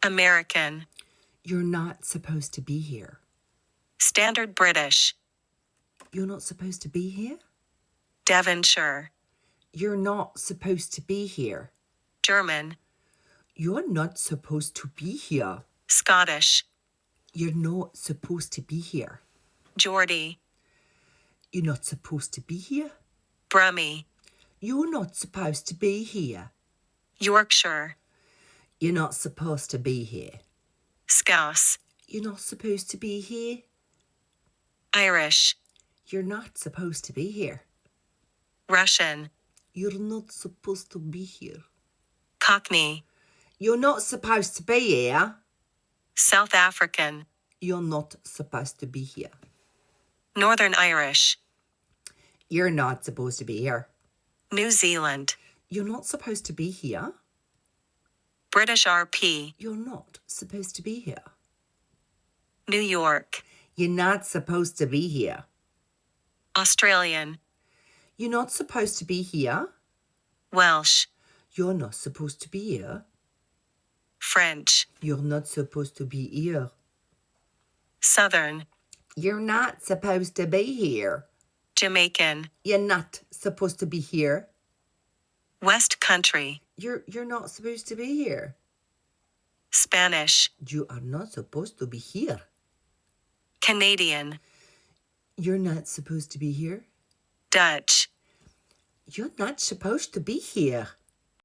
American. You're not supposed to be here. Standard British. You're not supposed to be here? Devonshire. You're not supposed to be here. German. You're not supposed to be here. Scottish. You're not supposed to be here. Geordie. You're not supposed to be here. Brummie. You're not supposed to be here. Yorkshire. You're not supposed to be here. Scouse. You're not supposed to be here. Irish. You're not supposed to be here. Russian. You're not supposed to be here. Cockney. You're not supposed to be here. South African. You're not supposed to be here. Northern Irish. You're not supposed to be here. New Zealand. You're not supposed to be here. British RP. You're not supposed to be here. New York. You're not supposed to be here. Australian. You're not supposed to be here. Welsh. You're not supposed to be here. French. You're not supposed to be here. Southern. You're not supposed to be here. Jamaican. You're not supposed to be here. West Country. You're not supposed to be here. Spanish. You are not supposed to be here. Canadian. You're not supposed to be here. Dutch. You're not supposed to be here.